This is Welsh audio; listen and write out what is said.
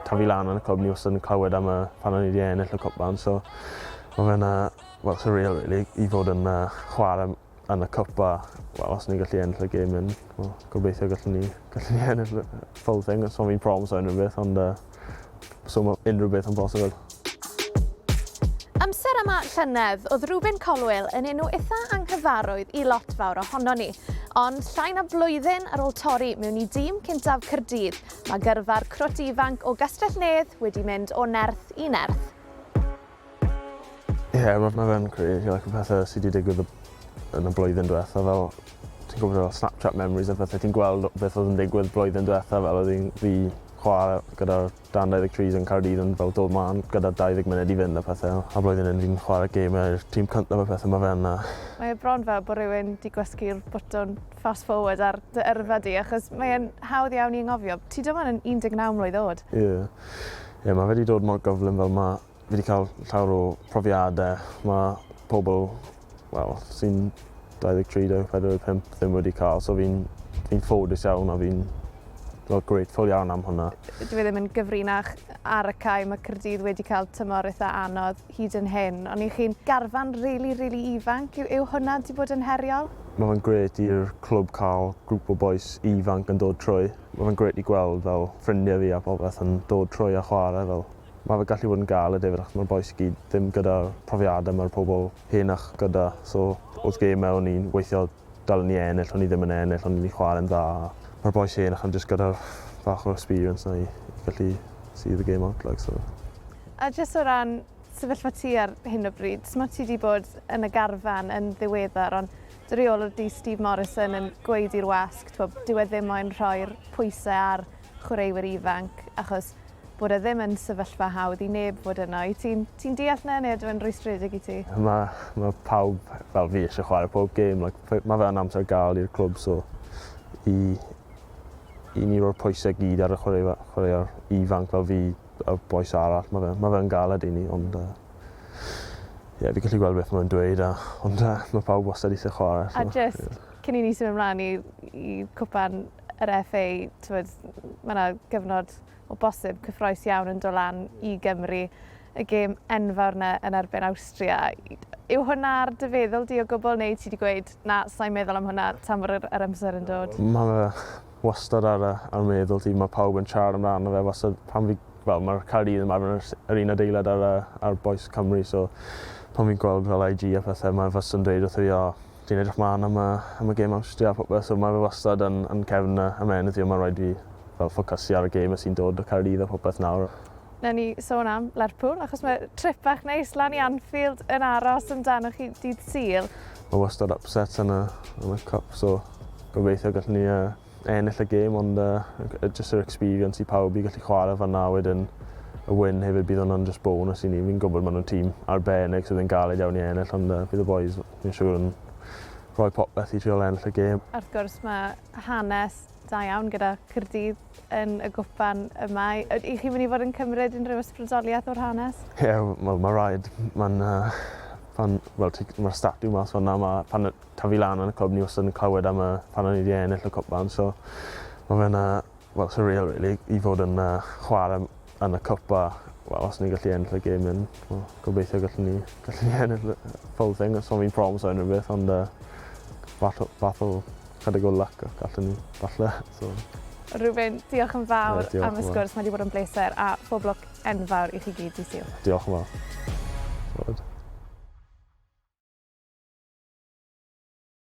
Tan fi lan yn y clwb ni wastad yn clywed am pan o'n i wedi ennill y Cwpan, so mae fe'n surreal really i fod yn chwarae yn y cwp a os ni'n gallu ennill y gêm yn gobeithio gallwn ni ennill y full thing. So fi'n promis o unrhyw beth, ond so mae unrhyw beth yn bosibl. Amser yma llynedd, oedd Rubin Colwill yn enw eitha anghyfarwydd i lot fawr ohono ni. Ond llai na blwyddyn ar ôl torri mewn i dîm cyntaf Caerdydd, mae gyrfa'r crwt ifanc o Gastell Nedd wedi mynd o nerth i nerth. Mae fe'n crazy, y pethau sydd wedi digwydd yn y blwyddyn diwethaf, fel ti'n gwybod fel Snapchat memories a pethau, ti'n gweld beth oedd yn digwydd blwyddyn diwethaf, fel oedd fi chwarae gyda'r 23 yn Caerdydd yn fel dod mlaen gyda 20 munud i fynd a pethau. A blwyddyn hyn fi'n chwarae gêm i'r tîm cyntaf a pethau, mae fe'n... Mae bron fel bod rhywun wedi gwasgu'r bwtwn fast forward ar dy yrfa di, achos mae'n hawdd iawn i ngofio. Ti dim ond yn 19 mlwydd oed? Ie, mae fe wedi dod mor gyflym fel fi wedi cael llawer o profiadau. Mae pobl sy'n 23, 45 ddim wedi cael, so fi'n ffodus iawn a fi'n grateful iawn am hwnna. Dwi ddim yn gyfrinach ar y cae, mae Caerdydd wedi cael tymor eitha anodd hyd yn hyn, ond i chi'n garfan really ifanc. Yw hwnna wedi bod yn heriol? Mae fe'n gret i'r clwb cael grŵp o bois ifanc yn dod trwy. Mae fe'n gret i gweld fel ffrindiau fi a popeth yn dod trwy a chwarae fel. Mae fe gallu bod yn galed hefyd, achos mae'r bois i gyd ddim gyda'r profiadau mae'r pobl henach gyda. So, wrth gêm mewn ni'n weithio dal ni ennill, o'n i ddim yn ennill, o'n i'n chwarae'n dda. Mae'r bois henach yn jyst gyda'r bach o'r experience na i gallu see the game out. So. A jyst o ran sefyllfa ti ar hyn o bryd, mae ti wedi bod yn y garfan yn ddiweddar, ond dy reolwr di Steve Morrison yn gweud i'r wasg, dyw e ddim moyn rhoi'r pwysau ar chwaraewyr ifanc, achos bod e ddim yn sefyllfa hawdd i neb fod yno. Ti'n deall na neu dwi'n rwystredig i ti? Mae pawb fel fi eisiau chwarae pob gêm. Mae fe yn amser gael i'r clwb, so i ni roi'r pwysau gyd ar y chwaraewr ifanc fel fi a bois arall. Mae fe'n galed i ni, ond fi gallu gweld beth mae'n dweud, ond mae pawb wastad eisiau chwarae. A jyst, cyn i ni symud ymlaen i Cwpan yr FA, mae yna gyfnod o bosib cyffroes iawn yn dod lan i Gymru, y gêm enfawr yna yn erbyn Awstria. Yw hwnna ar dy feddwl di o gwbl, neu ti wedi gweud, na, sa'n meddwl am hwnna tan bod yr amser yn dod? Mae wastad ar meddwl ti, mae pawb yn siarad amdano fe, wastad pan mae'r Caerdydd yma yr un adeilad ar bois Cymru, so pan fi'n gweld fel IG a pethau, mae wastad yn dweud wrth i ti'n edrych mlaen am y gêm Awstria a popeth, so mae fe wastad yn cefn y ymenydd i, mae rhaid fi fel ffocysu ar y gêm sy'n dod o Caerdydd a popeth nawr. Na ni sôn am Lerpwl, achos mae trip bach neis lan i Anfield yn aros amdano chi dydd Sul. Mae wastad upset yn y cup, so gobeithio gallwn ni ennill y gêm, ond just yr experience i pawb i gallu chwarae fan'na wedyn y win hefyd bydd hwnna'n just bonus i ni. Fi'n gwybod maen nhw'n tîm arbennig sydd yn galed iawn i ennill, ond bydd y boys fi'n siŵr yn rhoi popeth i triol ennill y gêm. Wrth gwrs mae hanes da iawn gyda Caerdydd yn y Cwpan yma. I chi mynd i fod yn cymryd unrhyw ysbrydoliaeth o'r hanes? Ie, mae rhaid. Mae'r statw mas fan'na, pan ta fi lan yn y clwb ni wastad yn clywed am pan o'n i wedi ennill y Cwpan, so mae fe'n surreal really i fod yn chwarae yn y cwp a os ni'n gallu ennill y gêm yn, gobeithio gallwn ni ennill y full thing, so fi'n promis o unrhyw beth, ond fath o chydig o luck gallwn ni, falle. Rubin, diolch yn fawr am y sgwrs, mae wedi bod yn bleser a phob lwc enfawr i chi gyd i Sul. Diolch yn fawr.